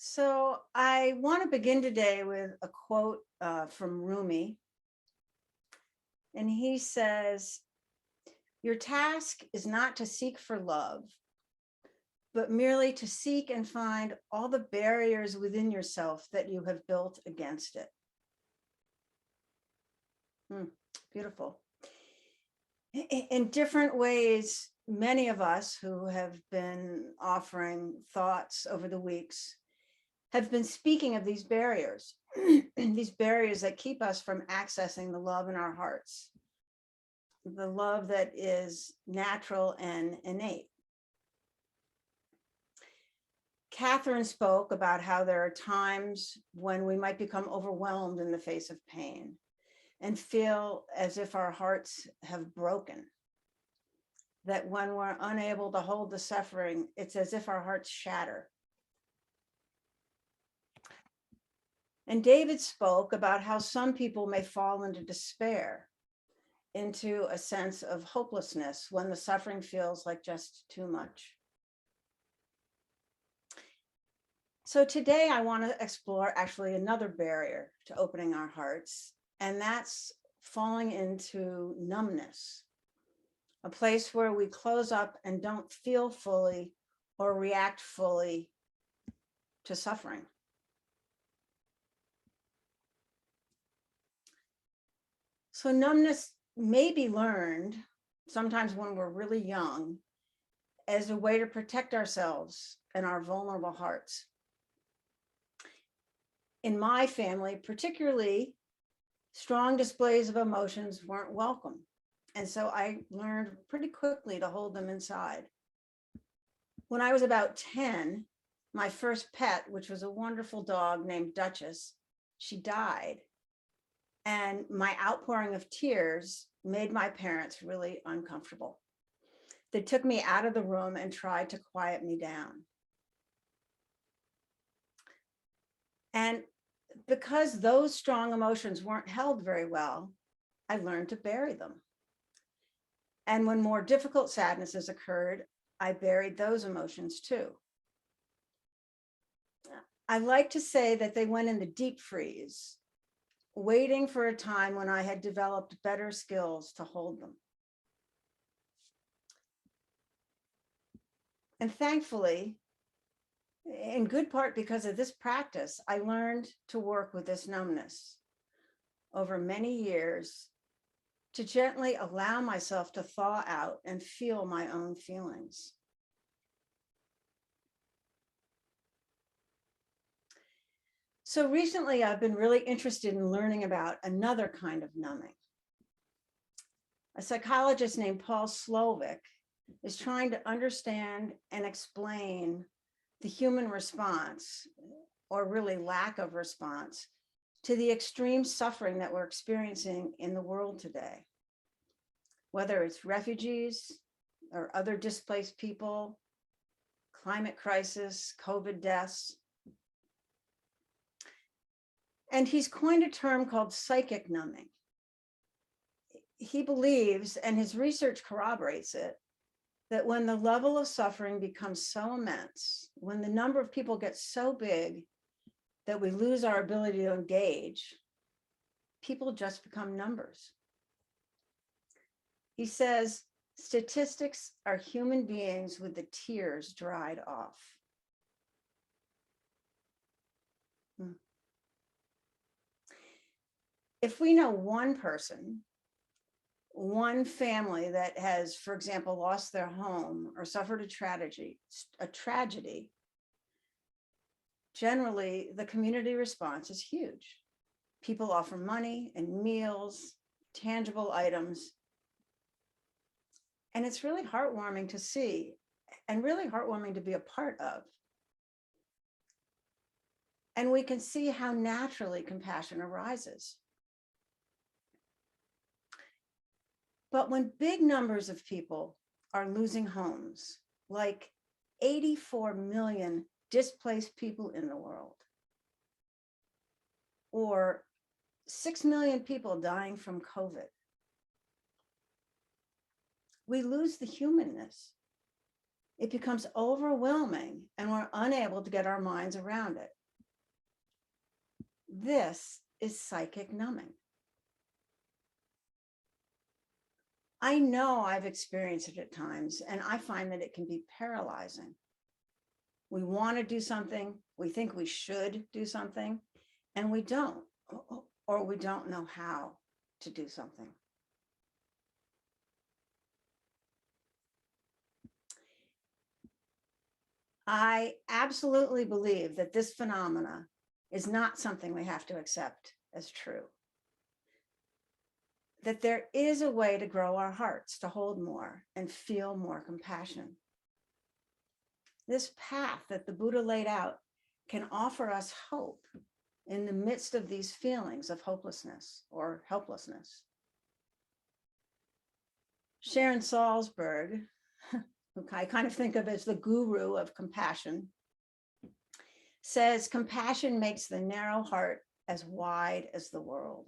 So I want to begin today with a quote from Rumi. And he says, "Your task is not to seek for love, but merely to seek and find all the barriers within yourself that you have built against it." Beautiful. In different ways, many of us who have been offering thoughts over the weeks have been speaking of these barriers, these barriers that keep us from accessing the love in our hearts, the love that is natural and innate. Catherine spoke about how there are times when we might become overwhelmed in the face of pain and feel as if our hearts have broken. That when we're unable to hold the suffering, it's as if our hearts shatter. And David spoke about how some people may fall into despair, into a sense of hopelessness when the suffering feels like just too much. So today I want to explore actually another barrier to opening our hearts, and that's falling into numbness, a place where we close up and don't feel fully or react fully to suffering. So numbness may be learned sometimes when we're really young as a way to protect ourselves and our vulnerable hearts. In my family, particularly, strong displays of emotions weren't welcome. And so I learned pretty quickly to hold them inside. When I was about 10, my first pet, which was a wonderful dog named Duchess, she died. And my outpouring of tears made my parents really uncomfortable. They took me out of the room and tried to quiet me down. And because those strong emotions weren't held very well, I learned to bury them. And when more difficult sadnesses occurred, I buried those emotions too. I like to say that they went in the deep freeze, waiting for a time when I had developed better skills to hold them. And thankfully, in good part because of this practice, I learned to work with this numbness over many years, to gently allow myself to thaw out and feel my own feelings. So recently, I've been really interested in learning about another kind of numbing. A psychologist named Paul Slovic is trying to understand and explain the human response, or really lack of response, to the extreme suffering that we're experiencing in the world today. Whether it's refugees or other displaced people, climate crisis, COVID deaths. And he's coined a term called psychic numbing. He believes, and his research corroborates it, that when the level of suffering becomes so immense, when the number of people gets so big that we lose our ability to engage, people just become numbers. He says, statistics are human beings with the tears dried off. If we know one person, one family that has, for example, lost their home or suffered a tragedy, generally the community response is huge. People offer money and meals, tangible items. And it's really heartwarming to see and really heartwarming to be a part of. And we can see how naturally compassion arises. But when big numbers of people are losing homes, like 84 million displaced people in the world, or 6 million people dying from COVID, we lose the humanness. it becomes overwhelming and we're unable to get our minds around it. This is psychic numbing. I know I've experienced it at times, and I find that it can be paralyzing. We want to do something, we think we should do something, and we don't, or we don't know how to do something. I absolutely believe that this phenomena is not something we have to accept as true. That there is a way to grow our hearts, to hold more and feel more compassion. This path that the Buddha laid out can offer us hope in the midst of these feelings of hopelessness or helplessness. Sharon Salzberg, who I kind of think of as the guru of compassion, says compassion makes the narrow heart as wide as the world.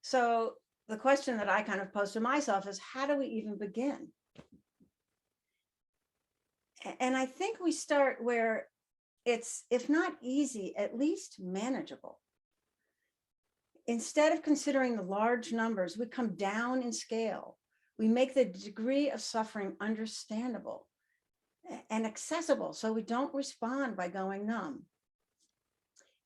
So the question that I kind of pose to myself is, how do we even begin? And I think we start where it's, if not easy, at least manageable. Instead of considering the large numbers, we come down in scale. We make the degree of suffering understandable and accessible so we don't respond by going numb.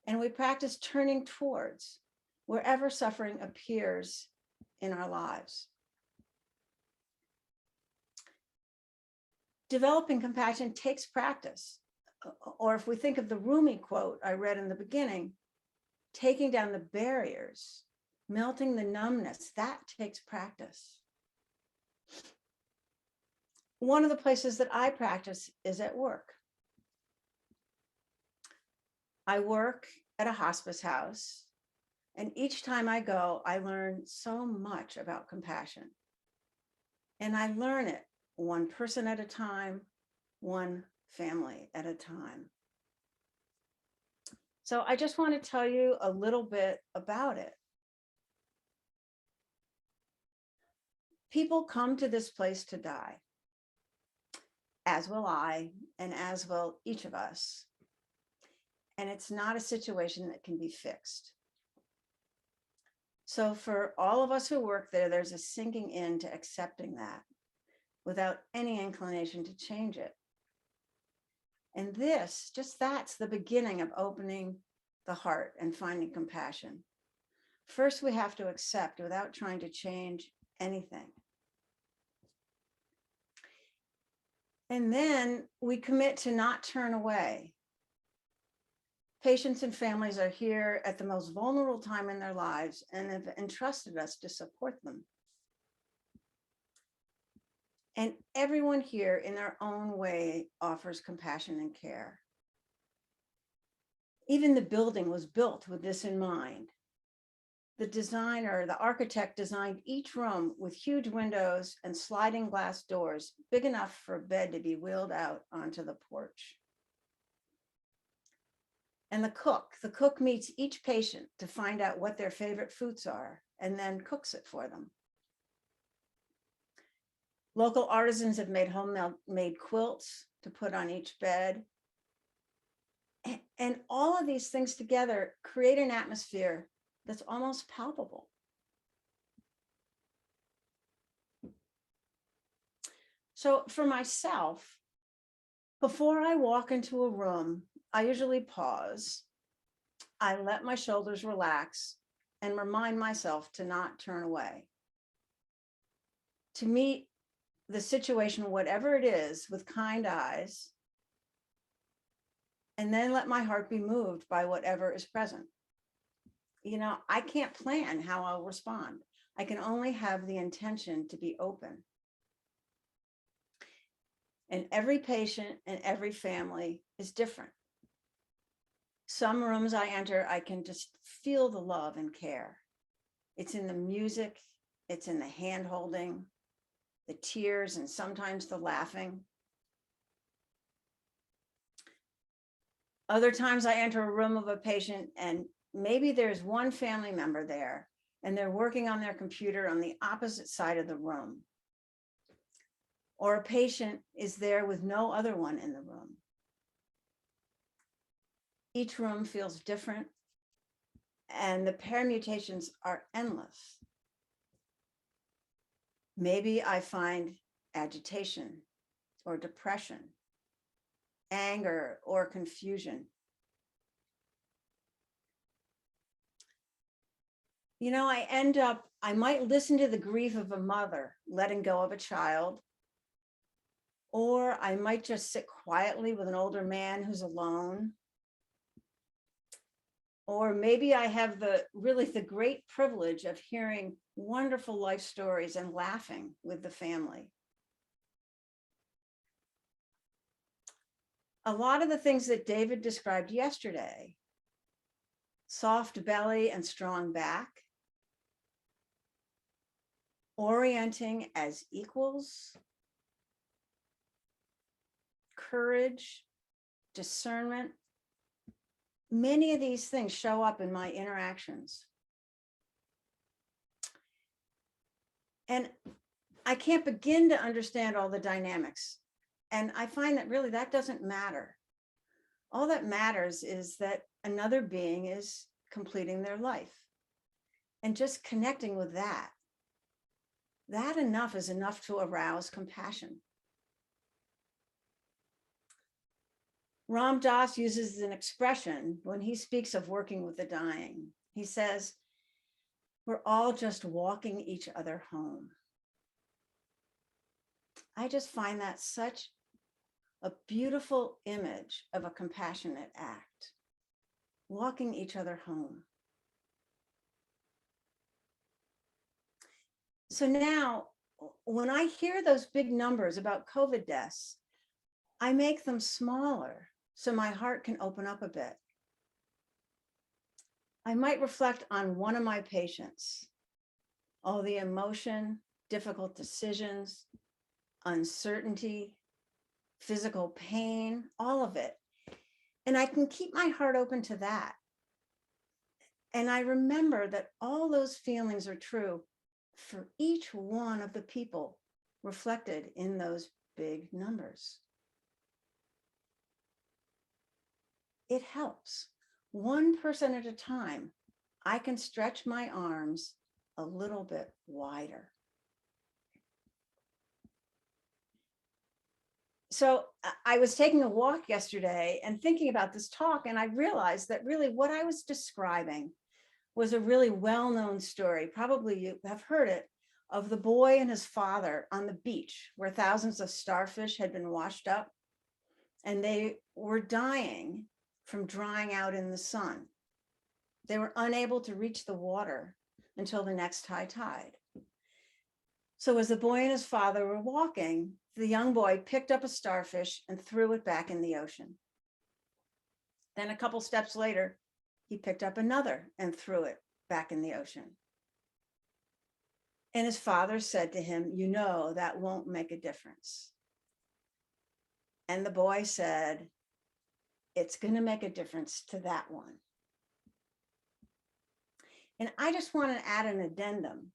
And we practice turning towards wherever suffering appears in our lives. Developing compassion takes practice. Or if we think of the Rumi quote I read in the beginning, taking down the barriers, melting the numbness, that takes practice. One of the places that I practice is at work. I work at a hospice house, and each time I go, I learn so much about compassion. And I learn it one person at a time, one family at a time. So I just want to tell you a little bit about it. People come to this place to die, as will I, and as will each of us. And it's not a situation that can be fixed. So for all of us who work there, there's a sinking into accepting that without any inclination to change it. And this, just that's the beginning of opening the heart and finding compassion. First, we have to accept without trying to change anything. And then we commit to not turn away. Patients and families are here at the most vulnerable time in their lives and have entrusted us to support them. And everyone here in their own way offers compassion and care. Even the building was built with this in mind. The designer, the architect designed each room with huge windows and sliding glass doors, big enough for a bed to be wheeled out onto the porch. And the cook meets each patient to find out what their favorite foods are and then cooks it for them. Local artisans have made homemade quilts to put on each bed. And all of these things together create an atmosphere that's almost palpable. So for myself, before I walk into a room, I usually pause. I let my shoulders relax and remind myself to not turn away. To meet the situation, whatever it is, with kind eyes, and then let my heart be moved by whatever is present. You know, I can't plan how I'll respond. I can only have the intention to be open. And every patient and every family is different. Some rooms I enter, I can just feel the love and care. It's in the music, it's in the hand holding, the tears, and sometimes the laughing. Other times I enter a room of a patient and maybe there's one family member there, and they're working on their computer on the opposite side of the room. Or a patient is there with no other one in the room. Each room feels different, and the permutations are endless. Maybe I find agitation or depression, anger or confusion. You know, I might listen to the grief of a mother letting go of a child, or I might just sit quietly with an older man who's alone. Or maybe I have the great privilege of hearing wonderful life stories and laughing with the family. A lot of the things that David described yesterday, soft belly and strong back, orienting as equals, courage, discernment, many of these things show up in my interactions. And I can't begin to understand all the dynamics. And I find that really that doesn't matter. All that matters is that another being is completing their life. And just connecting with that enough is enough to arouse compassion. Ram Dass uses an expression when he speaks of working with the dying. He says, we're all just walking each other home. I just find that such a beautiful image of a compassionate act, walking each other home. So now, when I hear those big numbers about COVID deaths, I make them smaller so my heart can open up a bit. I might reflect on one of my patients, all the emotion, difficult decisions, uncertainty, physical pain, all of it. And I can keep my heart open to that. And I remember that all those feelings are true for each one of the people reflected in those big numbers. It helps. One person at a time, I can stretch my arms a little bit wider. So I was taking a walk yesterday and thinking about this talk, and I realized that really what I was describing was a really well-known story. Probably you have heard it, of the boy and his father on the beach where thousands of starfish had been washed up and they were dying from drying out in the sun. They were unable to reach the water until the next high tide. So as the boy and his father were walking, the young boy picked up a starfish and threw it back in the ocean. Then a couple steps later, he picked up another and threw it back in the ocean. And his father said to him, you know, that won't make a difference. And the boy said, it's going to make a difference to that one. And I just want to add an addendum,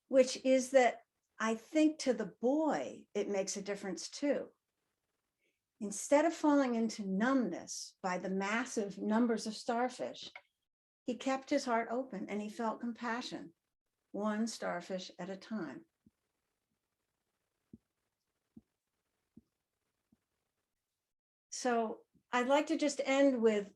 which is that I think to the boy, it makes a difference too. Instead of falling into numbness by the massive numbers of starfish, he kept his heart open and he felt compassion, one starfish at a time. So I'd like to just end with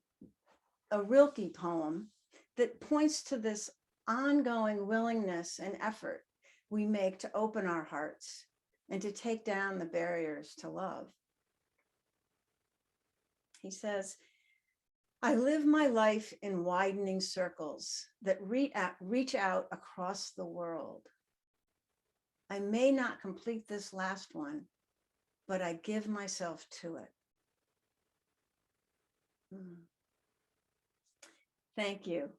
a Rilke poem that points to this ongoing willingness and effort we make to open our hearts and to take down the barriers to love. He says, I live my life in widening circles that reach out across the world. I may not complete this last one, but I give myself to it. Thank you.